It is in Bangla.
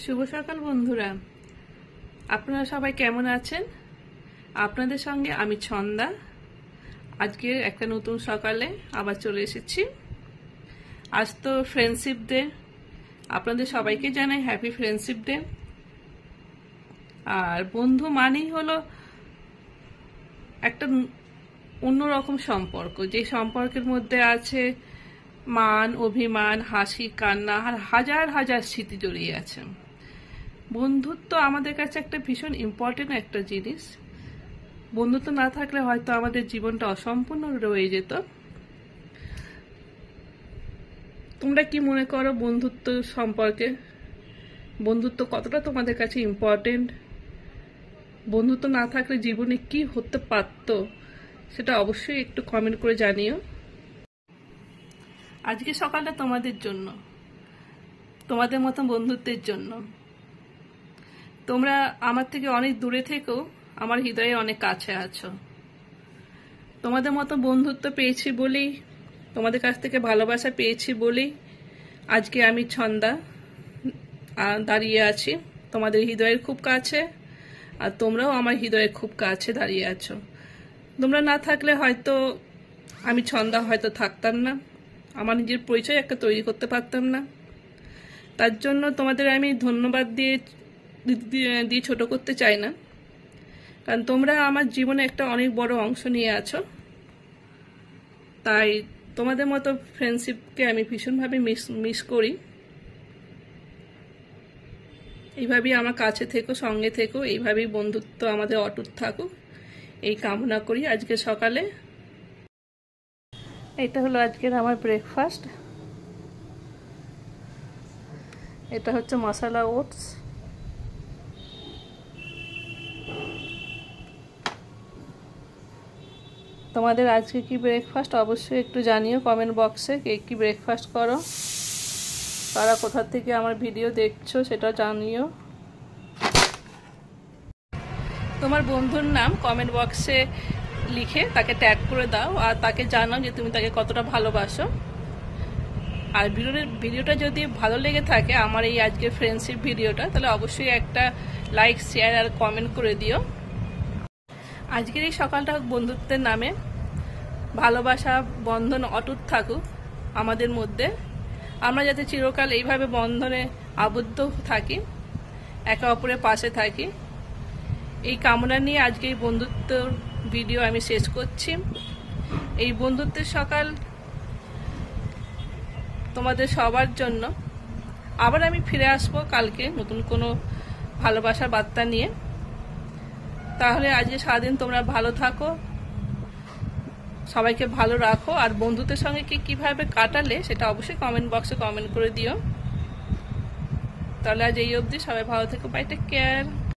শুভ সকাল বন্ধুরা, আপনারা সবাই কেমন আছেন? আপনাদের সঙ্গে আমি ছন্দা। আজকে একটা নতুন সকালে আবার চলে এসেছি। আজ তো ফ্রেন্ডশিপ ডে। আপনাদের সবাইকে জানাই হ্যাপি ফ্রেন্ডশিপ ডে। আর বন্ধু মানেই হলো একটা অন্যরকম সম্পর্ক, যে সম্পর্কের মধ্যে আছে মান, অভিমান, হাসি, কান্না আর হাজার হাজার স্মৃতি জড়িয়ে আছে। বন্ধুত্ব আমাদের কাছে একটা ভীষণ ইম্পর্টেন্ট একটা জিনিস। বন্ধুত্ব না থাকলে হয়তো আমাদের জীবনটা অসম্পূর্ণ রয়ে যেত। তোমরা কি মনে করো বন্ধুত্ব সম্পর্কে? বন্ধুত্ব কতটা তোমাদের কাছে ইম্পর্টেন্ট? বন্ধুত্ব না থাকলে জীবনে কি হতে পারতো সেটা অবশ্যই একটু কমেন্ট করে জানিও। আজকে সকালটা তোমাদের জন্য, তোমাদের মতো বন্ধুত্বের জন্য। তোমরা আমার থেকে অনেক দূরে থেকেও আমার হৃদয়ে অনেক কাছে আছো। তোমাদের মতো বন্ধুত্ব পেয়েছি বলেই, তোমাদের কাছ থেকে ভালোবাসা পেয়েছি বলেই আজকে আমি ছন্দা দাঁড়িয়ে আছি তোমাদের হৃদয়ের খুব কাছে। আর তোমরাও আমার হৃদয়ের খুব কাছে দাঁড়িয়ে আছো। তোমরা না থাকলে হয়তো আমি ছন্দা হয়তো থাকতাম না, আমার নিজের পরিচয় একটা তৈরি করতে পারতাম না। তার জন্য তোমাদের আমি ধন্যবাদ দিয়ে ছোট করতে চাই না, কারণ তোমরা আমার জীবনে একটা অনেক বড় অংশ নিয়ে আছো। তাই তোমাদের মতো ফ্রেন্ডশিপকে আমি ভীষণভাবে মিস করি। এইভাবেই আমার কাছে থেকো, সঙ্গে থেকো, এইভাবেই বন্ধুত্ব আমাদের অটুট থাকুক, এই কামনা করি। আজকে সকালে এটা হলো আজকের আমার ব্রেকফাস্ট। এটা হচ্ছে মশলা ওটস। তোমাদের আজকে কি ব্রেকফাস্ট অবশ্যই একটু জানিও কমেন্ট বক্সে। কে কি ব্রেকফাস্ট করো, কারা কোথা থেকে আমার ভিডিও দেখছো সেটা জানিও। তোমার বন্ধুর নাম কমেন্ট বক্সে লিখে তাকে ট্যাগ করে দাও, আর তাকে জানাও যে তুমি তাকে কতটা ভালোবাসো। আর ভিডিওটা যদি ভালো লেগে থাকে, আমার এই আজকের ফ্রেন্ডশিপ ভিডিওটা, তাহলে অবশ্যই একটা লাইক, শেয়ার আর কমেন্ট করে দিও। আজকের এই সকালটা বন্ধুত্বের নামে, ভালোবাসা বন্ধন অটুট থাকুক আমাদের মধ্যে। আমরা যাতে চিরকাল এইভাবে বন্ধনে আবদ্ধ থাকি, একে অপরের পাশে থাকি, এই কামনা নিয়ে আজকে এই বন্ধুত্বর ভিডিও আমি শেষ করছি। এই বন্ধুত্বের সকাল তোমাদের সবার জন্য। আবার আমি ফিরে আসবো কালকে নতুন কোনো ভালোবাসার বার্তা নিয়ে। তাহলে আজকে সারাদিন তোমরা ভালো থাকো, সবাইকে ভালো রাখো। আর বন্ধুদের সঙ্গে কিভাবে কাটালে সেটা অবশ্যই কমেন্ট বক্সে কমেন্ট করে দিও। তাহলে আজ এই অবধি, সবাই ভালো থেকো। Bye, take care.